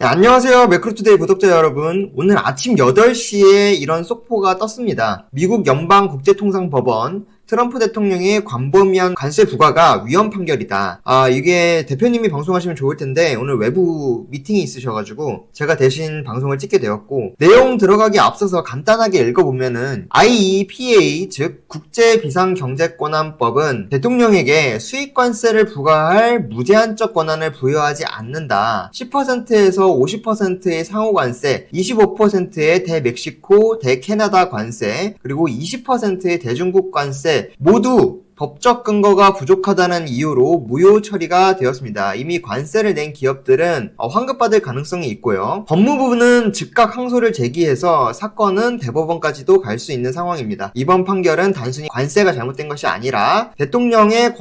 네, 안녕하세요. 매크로투데이 구독자 여러분. 오늘 아침 8시에 이런 속보가 떴습니다. 미국 연방국제통상법원 트럼프 대통령의 광범위한 관세 부과가 위헌 판결이다. 이게 대표님이 방송하시면 좋을 텐데 오늘 외부 미팅이 있으셔가지고 제가 대신 방송을 찍게 되었고, 내용 들어가기 앞서서 간단하게 읽어보면은 IEPA 즉 국제비상경제권한법은 대통령에게 수입관세를 부과할 무제한적 권한을 부여하지 않는다. 10%에서 50%의 상호관세, 25%의 대멕시코, 대캐나다 관세, 그리고 20%의 대중국 관세 모두 법적 근거가 부족하다는 이유로 무효 처리가 되었습니다. 이미 관세를 낸 기업들은 환급받을 가능성이 있고요. 법무부는 즉각 항소를 제기해서 사건은 대법원까지도 갈 수 있는 상황입니다. 이번 판결은 단순히 관세가 잘못된 것이 아니라 대통령의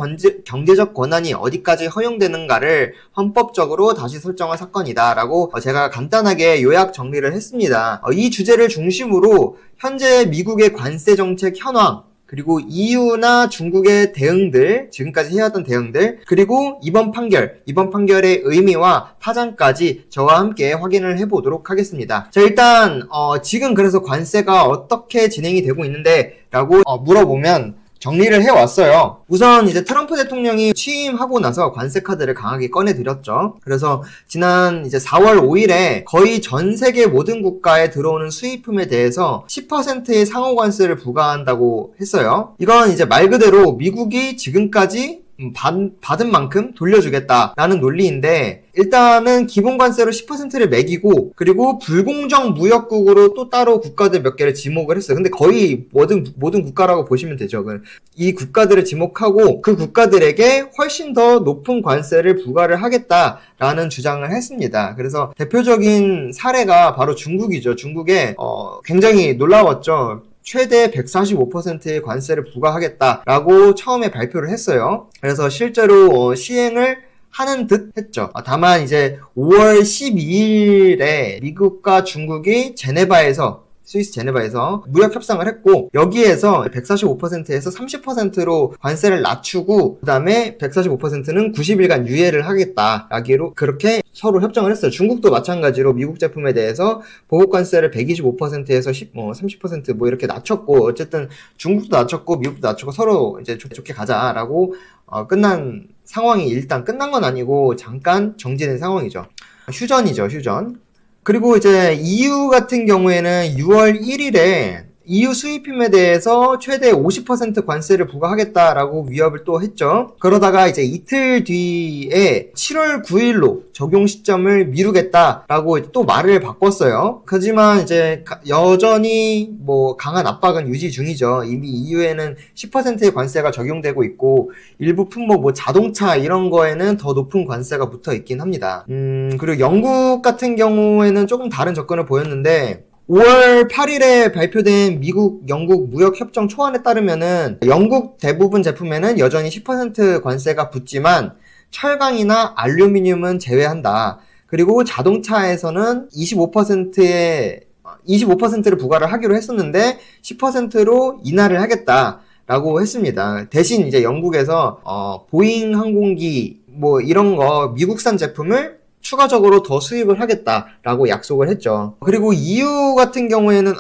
경제적 권한이 어디까지 허용되는가를 헌법적으로 다시 설정한 사건이다 라고 제가 간단하게 요약 정리를 했습니다. 이 주제를 중심으로 현재 미국의 관세 정책 현황, 그리고 EU나 중국의 대응들, 지금까지 해왔던 대응들, 그리고 이번 판결의 의미와 파장까지 저와 함께 확인을 해보도록 하겠습니다. 자, 일단 지금 그래서 관세가 어떻게 진행이 되고 있는데 라고 물어보면 정리를 해왔어요. 우선 이제 트럼프 대통령이 취임하고 나서 관세 카드를 강하게 꺼내드렸죠. 그래서 지난 이제 4월 5일에 거의 전 세계 모든 국가에 들어오는 수입품에 대해서 10%의 상호관세를 부과한다고 했어요. 이건 이제 말 그대로 미국이 지금까지 받은 만큼 돌려주겠다라는 논리인데, 일단은 기본관세로 10%를 매기고, 그리고 불공정 무역국으로 또 따로 국가들 몇 개를 지목을 했어요. 근데 거의 모든 국가라고 보시면 되죠. 이 국가들을 지목하고 그 국가들에게 훨씬 더 높은 관세를 부과를 하겠다라는 주장을 했습니다. 그래서 대표적인 사례가 바로 중국이죠. 중국에 굉장히 놀라웠죠. 최대 145%의 관세를 부과하겠다라고 처음에 발표를 했어요. 그래서 실제로 시행을 하는 듯 했죠. 다만 이제 5월 12일에 미국과 중국이 스위스 제네바에서 무역 협상을 했고, 여기에서 145%에서 30%로 관세를 낮추고, 그 다음에 145%는 90일간 유예를 하겠다라기로 그렇게 서로 협정을 했어요. 중국도 마찬가지로 미국 제품에 대해서 보복관세를 125%에서 30% 이렇게 낮췄고, 어쨌든 중국도 낮췄고 미국도 낮췄고 서로 이제 좋게 가자라고 끝난 상황이, 일단 끝난 건 아니고 잠깐 정지된 상황이죠. 휴전이죠, 휴전. 그리고 이제 EU 같은 경우에는 6월 1일에 EU 수입품에 대해서 최대 50% 관세를 부과하겠다라고 위협을 또 했죠. 그러다가 이제 이틀 뒤에 7월 9일로 적용 시점을 미루겠다라고 또 말을 바꿨어요. 하지만 이제 여전히 강한 압박은 유지 중이죠. 이미 EU에는 10%의 관세가 적용되고 있고, 일부 품목 자동차 이런 거에는 더 높은 관세가 붙어 있긴 합니다. 그리고 영국 같은 경우에는 조금 다른 접근을 보였는데, 5월 8일에 발표된 미국-영국 무역협정 초안에 따르면은 영국 대부분 제품에는 여전히 10% 관세가 붙지만 철강이나 알루미늄은 제외한다. 그리고 자동차에서는 25%를 부과를 하기로 했었는데 10%로 인하를 하겠다라고 했습니다. 대신 이제 영국에서 보잉 항공기 이런 거 미국산 제품을 추가적으로 더 수입을 하겠다라고 약속을 했죠. 그리고 EU 같은 경우에는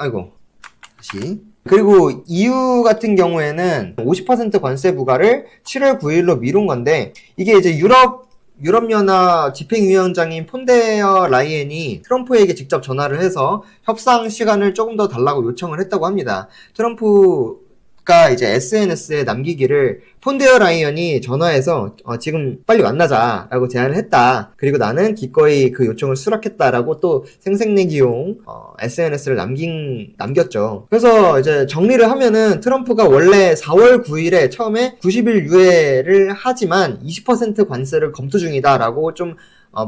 50% 관세 부과를 7월 9일로 미룬 건데, 이게 이제 유럽연합 집행위원장인 폰데어 라이엔이 트럼프에게 직접 전화를 해서 협상 시간을 조금 더 달라고 요청을 했다고 합니다. 트럼프가 이제 SNS에 남기기를, 폰데어 라이언이 전화해서 지금 빨리 만나자라고 제안을 했다. 그리고 나는 기꺼이 그 요청을 수락했다라고 또 생색내기용 SNS를 남겼죠. 그래서 이제 정리를 하면은 트럼프가 원래 4월 9일에 처음에 90일 유예를 하지만 20% 관세를 검토 중이다라고 좀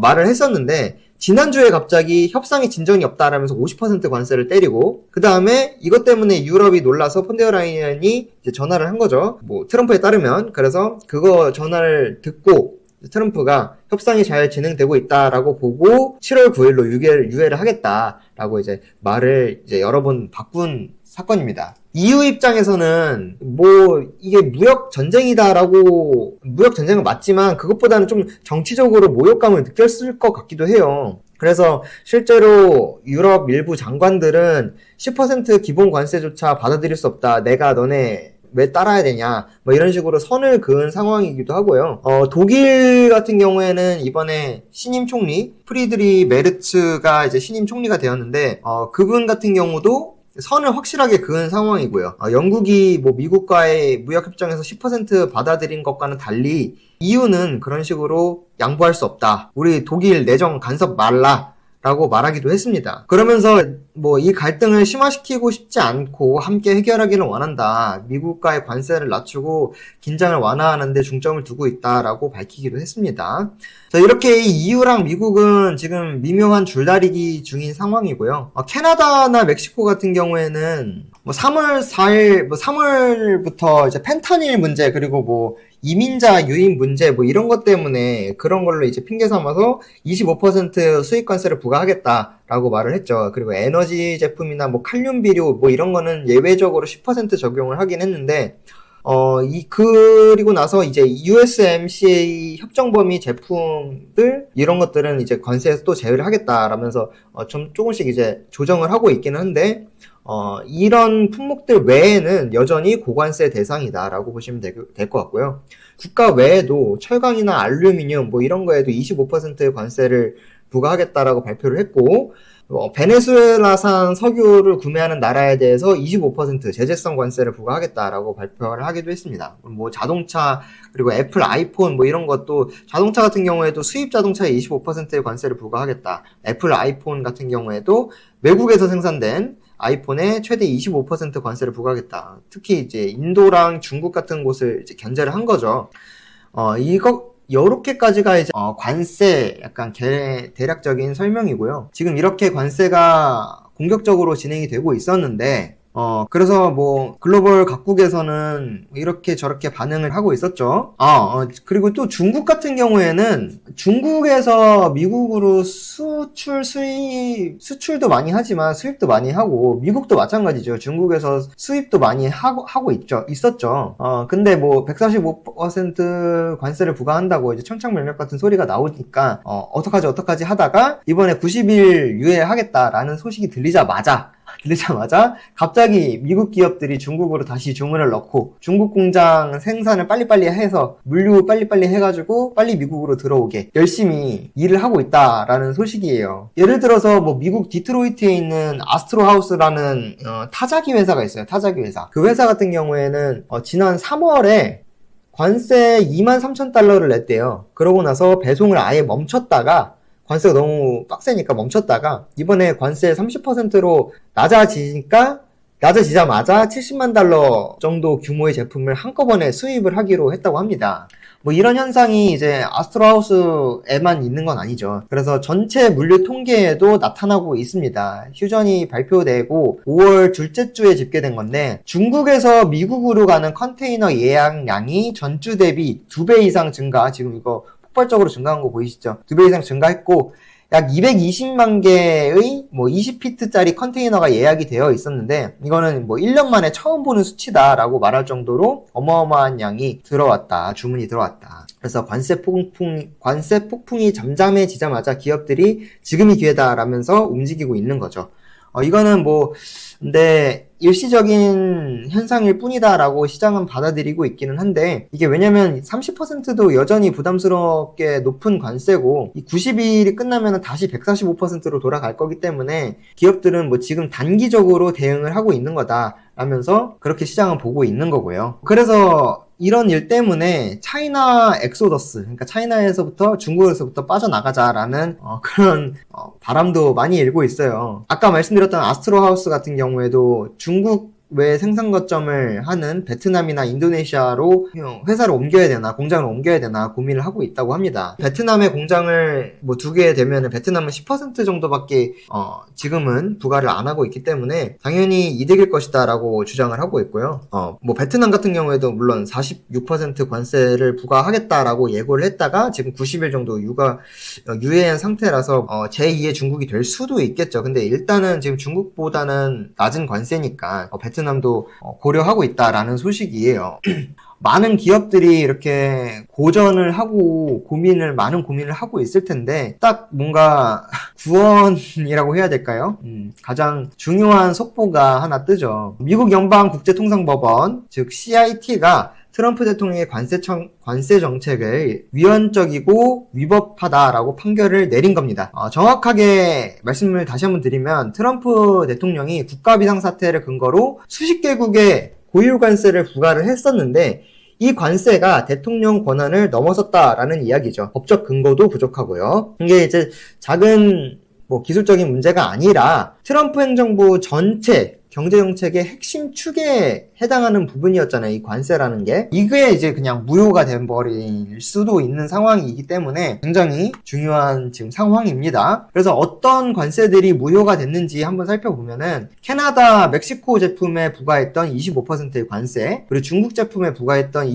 말을 했었는데, 지난주에 갑자기 협상에 진전이 없다라면서 50% 관세를 때리고, 그 다음에 이것 때문에 유럽이 놀라서 폰데어 라이언이 이제 전화를 한 거죠. 트럼프에 따르면. 그래서 그거 전화를 듣고 트럼프가 협상이 잘 진행되고 있다라고 보고 7월 9일로 유예를 하겠다라고 이제 말을 이제 여러 번 바꾼 사건입니다. EU 입장에서는 이게 무역 전쟁은 맞지만 그것보다는 좀 정치적으로 모욕감을 느꼈을 것 같기도 해요. 그래서 실제로 유럽 일부 장관들은 10% 기본 관세조차 받아들일 수 없다. 내가 너네 왜 따라야 되냐, 뭐 이런 식으로 선을 그은 상황이기도 하고요. 독일 같은 경우에는 이번에 신임 총리 프리드리 메르츠가 이제 신임 총리가 되었는데, 그분 같은 경우도 선을 확실하게 그은 상황이고요. 영국이 뭐 미국과의 무역협정에서 10% 받아들인 것과는 달리 EU는 그런 식으로 양보할 수 없다. 우리 독일 내정 간섭 말라. 라고 말하기도 했습니다. 그러면서 뭐 이 갈등을 심화시키고 싶지 않고 함께 해결하기를 원한다. 미국과의 관세를 낮추고 긴장을 완화하는 데 중점을 두고 있다라고 밝히기도 했습니다. 자, 이렇게 EU랑 미국은 지금 미묘한 줄다리기 중인 상황이고요. 캐나다나 멕시코 같은 경우에는 뭐 3월 4일, 뭐 3월부터 이제 펜타닐 문제, 그리고 뭐 이민자 유입 문제, 뭐 이런 것 때문에 그런 걸로 이제 핑계 삼아서 25% 수입 관세를 부과하겠다라고 말을 했죠. 그리고 에너지 제품이나 뭐 칼륨 비료 뭐 이런 거는 예외적으로 10% 적용을 하긴 했는데, 그리고 나서 이제 USMCA 협정 범위 제품들, 이런 것들은 이제 관세에서 또 제외를 하겠다라면서, 좀 조금씩 이제 조정을 하고 있기는 한데, 이런 품목들 외에는 여전히 고관세 대상이다라고 보시면 될 것 같고요. 국가 외에도 철강이나 알루미늄 뭐 이런 거에도 25% 관세를 부과하겠다라고 발표를 했고, 베네수엘라산 석유를 구매하는 나라에 대해서 25% 제재성 관세를 부과하겠다라고 발표를 하기도 했습니다. 뭐 자동차, 그리고 애플 아이폰 뭐 이런 것도, 자동차 같은 경우에도 수입 자동차에 25%의 관세를 부과하겠다. 애플 아이폰 같은 경우에도 외국에서 생산된 아이폰에 최대 25% 관세를 부과하겠다. 특히 이제 인도랑 중국 같은 곳을 이제 견제를 한 거죠. 요렇게까지가 이제 관세 약간 대략적인 설명이고요. 지금 이렇게 관세가 공격적으로 진행이 되고 있었는데, 그래서 뭐 글로벌 각국에서는 이렇게 저렇게 반응을 하고 있었죠. 그리고 또 중국 같은 경우에는 중국에서 미국으로 수출도 많이 하지만 수입도 많이 하고, 미국도 마찬가지죠. 중국에서 수입도 많이 하고 있었죠. 근데 뭐 145% 관세를 부과한다고 이제 청창melmet 같은 소리가 나오니까, 어떡하지 하다가 이번에 90일 유예하겠다라는 소식이 들리자마자 갑자기 미국 기업들이 중국으로 다시 주문을 넣고, 중국 공장 생산을 빨리빨리 해서 물류 빨리빨리 해가지고 빨리 미국으로 들어오게 열심히 일을 하고 있다라는 소식이에요. 예를 들어서 뭐 미국 디트로이트에 있는 아스트로하우스라는 타자기 회사가 있어요. 타자기 회사. 그 회사 같은 경우에는 지난 3월에 관세 23,000달러를 냈대요. 그러고 나서 배송을 아예 멈췄다가, 관세가 너무 빡세니까 멈췄다가 이번에 관세 30%로 낮아지자마자 70만 달러 정도 규모의 제품을 한꺼번에 수입을 하기로 했다고 합니다. 뭐 이런 현상이 이제 아스트로하우스에만 있는 건 아니죠. 그래서 전체 물류 통계에도 나타나고 있습니다. 휴전이 발표되고 5월 둘째 주에 집계된 건데, 중국에서 미국으로 가는 컨테이너 예약량이 전주 대비 2배 이상 증가, 지금 이거 폭발적으로 증가한 거 보이시죠? 2배 이상 증가했고, 약 220만 개의 뭐 20피트짜리 컨테이너가 예약이 되어 있었는데, 이거는 뭐 1년 만에 처음 보는 수치다라고 말할 정도로 어마어마한 양이 들어왔다. 주문이 들어왔다. 그래서 관세 폭풍이 잠잠해지자마자 기업들이 지금이 기회다라면서 움직이고 있는 거죠. 이거는 뭐 근데 일시적인 현상일 뿐이다라고 시장은 받아들이고 있기는 한데, 이게 왜냐면 30%도 여전히 부담스럽게 높은 관세고, 이 90일이 끝나면 다시 145%로 돌아갈 거기 때문에 기업들은 뭐 지금 단기적으로 대응을 하고 있는 거다 라면서 그렇게 시장은 보고 있는 거고요. 그래서 이런 일 때문에 차이나 엑소더스, 그러니까 차이나에서부터 중국에서부터 빠져나가자라는 그런 바람도 많이 일고 있어요. 아까 말씀드렸던 아스트로하우스 같은 경우에도 중국 외 생산 거점을 하는 베트남이나 인도네시아로 회사를 옮겨야 되나, 공장을 옮겨야 되나 고민을 하고 있다고 합니다. 베트남에 공장을 뭐 두게 되면 베트남은 10% 정도밖에 지금은 부과를 안 하고 있기 때문에 당연히 이득일 것이다 라고 주장을 하고 있고요. 뭐 베트남 같은 경우에도 물론 46% 관세를 부과하겠다라고 예고를 했다가 지금 90일 정도 유예한 상태라서 제2의 중국이 될 수도 있겠죠. 근데 일단은 지금 중국보다는 낮은 관세니까 베트남도 고려하고 있다라는 소식이에요. 많은 기업들이 이렇게 고전을 하고 많은 고민을 하고 있을 텐데, 딱 뭔가 구원이라고 해야 될까요? 가장 중요한 속보가 하나 뜨죠. 미국 연방국제통상법원, 즉 CIT가 트럼프 대통령의 관세 정책을 위헌적이고 위법하다라고 판결을 내린 겁니다. 정확하게 말씀을 다시 한번 드리면, 트럼프 대통령이 국가 비상사태를 근거로 수십 개국에 고유 관세를 부과를 했었는데, 이 관세가 대통령 권한을 넘어섰다라는 이야기죠. 법적 근거도 부족하고요. 이게 이제 작은 기술적인 문제가 아니라 트럼프 행정부 전체 경제정책의 핵심 축에 해당하는 부분이었잖아요. 이 관세라는 게. 이게 이제 그냥 무효가 돼버릴 수도 있는 상황이기 때문에 굉장히 중요한 지금 상황입니다. 그래서 어떤 관세들이 무효가 됐는지 한번 살펴보면은, 캐나다, 멕시코 제품에 부과했던 25%의 관세, 그리고 중국 제품에 부과했던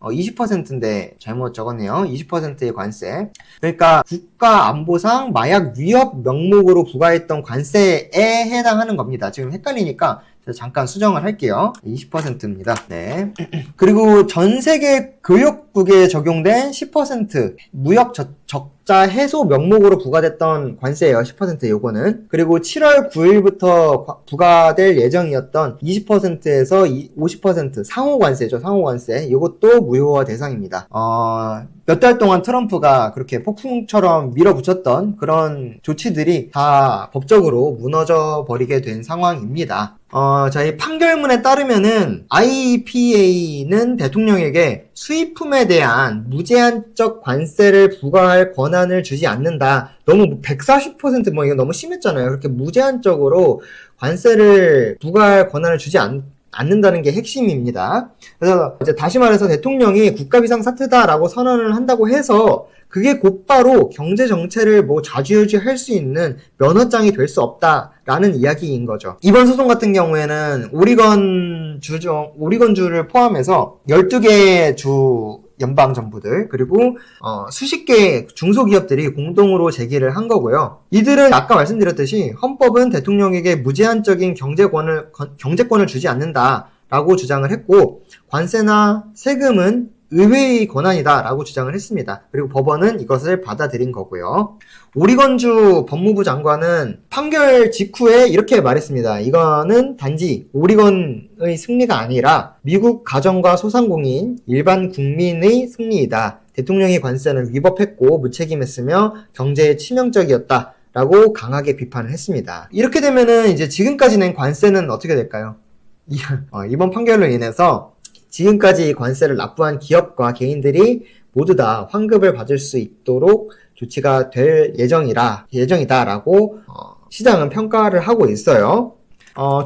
20%인데 잘못 적었네요. 20%의 관세. 그러니까 국가안보상 마약 위협 명목으로 부과했던 관세에 해당하는 겁니다. 지금 헷갈리니까 잠깐 수정을 할게요. 20%입니다. 네. 그리고 전 세계 교역국에 적용된 10% 무역 적자 해소 명목으로 부과됐던 관세예요. 10% 요거는. 그리고 7월 9일부터 부과될 예정이었던 20%에서 50% 상호 관세죠. 상호 관세. 이것도 무효화 대상입니다. 몇 달 동안 트럼프가 그렇게 폭풍처럼 밀어붙였던 그런 조치들이 다 법적으로 무너져 버리게 된 상황입니다. 이 판결문에 따르면은 IEPA는 대통령에게 수입품에 대한 무제한적 관세를 부과할 권한을 주지 않는다. 너무 140% 이거 너무 심했잖아요. 그렇게 무제한적으로 관세를 부과할 권한을 주지 않는다는 게 핵심입니다. 그래서 이제 다시 말해서 대통령이 국가 비상사태다라고 선언을 한다고 해서 그게 곧바로 경제 정체를 좌지우지할 수 있는 면허장이 될 수 없다라는 이야기인 거죠. 이번 소송 같은 경우에는 오리건주를 포함해서 12개의 주 연방정부들, 그리고 수십 개의 중소기업들이 공동으로 제기를 한 거고요. 이들은 아까 말씀드렸듯이 헌법은 대통령에게 무제한적인 경제권을 주지 않는다라고 주장을 했고, 관세나 세금은 의회의 권한이다라고 주장을 했습니다. 그리고 법원은 이것을 받아들인 거고요. 오리건주 법무부 장관은 판결 직후에 이렇게 말했습니다. 이거는 단지 오리건의 승리가 아니라 미국 가정과 소상공인, 일반 국민의 승리이다. 대통령의 관세는 위법했고 무책임했으며 경제에 치명적이었다. 라고 강하게 비판을 했습니다. 이렇게 되면은 이제 지금까지 낸 관세는 어떻게 될까요? 이번 판결로 인해서 지금까지 관세를 납부한 기업과 개인들이 모두 다 환급을 받을 수 있도록 조치가 될 예정이다라고 시장은 평가를 하고 있어요.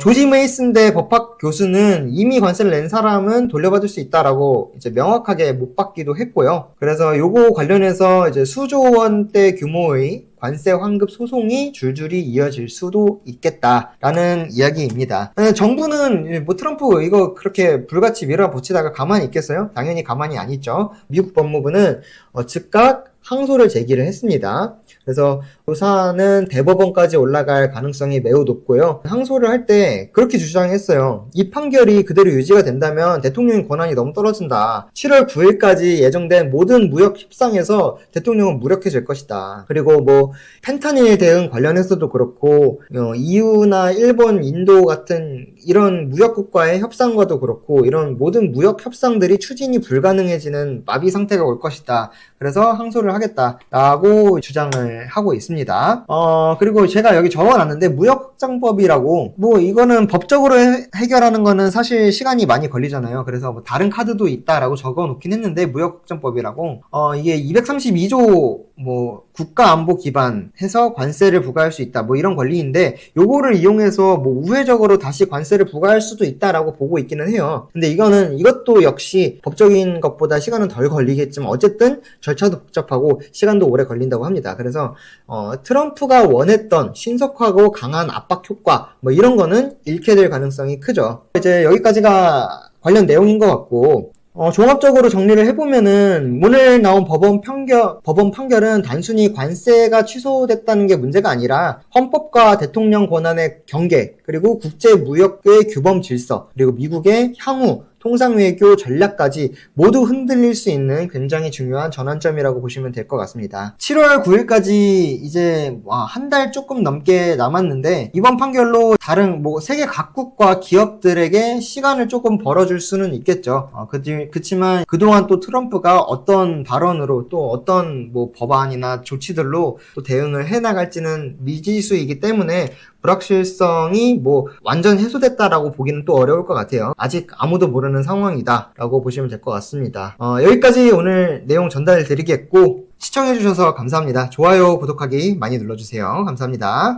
조지 메이슨대 법학 교수는 이미 관세를 낸 사람은 돌려받을 수 있다라고 이제 명확하게 못 받기도 했고요. 그래서 요거 관련해서 이제 수조 원대 규모의 관세 환급 소송이 줄줄이 이어질 수도 있겠다라는 이야기입니다. 정부는 트럼프 이거 그렇게 불같이 밀어붙이다가 가만히 있겠어요? 당연히 가만히 안 있죠. 미국 법무부는 즉각 항소를 제기를 했습니다. 그래서 이 사안은 대법원까지 올라갈 가능성이 매우 높고요. 항소를 할 때 그렇게 주장했어요. 이 판결이 그대로 유지가 된다면 대통령의 권한이 너무 떨어진다. 7월 9일까지 예정된 모든 무역 협상에서 대통령은 무력해질 것이다. 그리고 펜타닐 대응 관련해서도 그렇고 EU나 일본, 인도 같은 이런 무역국과의 협상과도 그렇고 이런 모든 무역 협상들이 추진이 불가능해지는 마비 상태가 올 것이다. 그래서 항소를 하겠다라고 주장을 하고 있습니다. 그리고 제가 여기 적어놨는데 무역확장법이라고 이거는 법적으로 해결하는 거는 사실 시간이 많이 걸리잖아요. 그래서 다른 카드도 있다라고 적어놓긴 했는데 무역확장법이라고 이게 232조 국가안보 기반해서 관세를 부과할 수 있다 이런 권리인데 요거를 이용해서 우회적으로 다시 관세를 부과할 수도 있다라고 보고 있기는 해요. 근데 이것도 역시 법적인 것보다 시간은 덜 걸리겠지만 어쨌든 절차도 복잡하고 시간도 오래 걸린다고 합니다. 그래서 트럼프가 원했던 신속하고 강한 압박 효과 이런 거는 잃게 될 가능성이 크죠. 이제 여기까지가 관련 내용인 것 같고 종합적으로 정리를 해보면은 오늘 나온 법원 판결은 단순히 관세가 취소됐다는 게 문제가 아니라 헌법과 대통령 권한의 경계, 그리고 국제무역의 규범 질서, 그리고 미국의 향후 통상 외교 전략까지 모두 흔들릴 수 있는 굉장히 중요한 전환점이라고 보시면 될 것 같습니다. 7월 9일까지 이제 한 달 조금 넘게 남았는데 이번 판결로 다른 세계 각국과 기업들에게 시간을 조금 벌어줄 수는 있겠죠. 그치만 그동안 또 트럼프가 어떤 발언으로 또 어떤 법안이나 조치들로 또 대응을 해나갈지는 미지수이기 때문에 불확실성이 완전 해소됐다라고 보기는 또 어려울 것 같아요. 아직 아무도 모르는 상황이다 라고 보시면 될 것 같습니다. 여기까지 오늘 내용 전달 드리겠고 시청해주셔서 감사합니다. 좋아요, 구독하기 많이 눌러주세요. 감사합니다.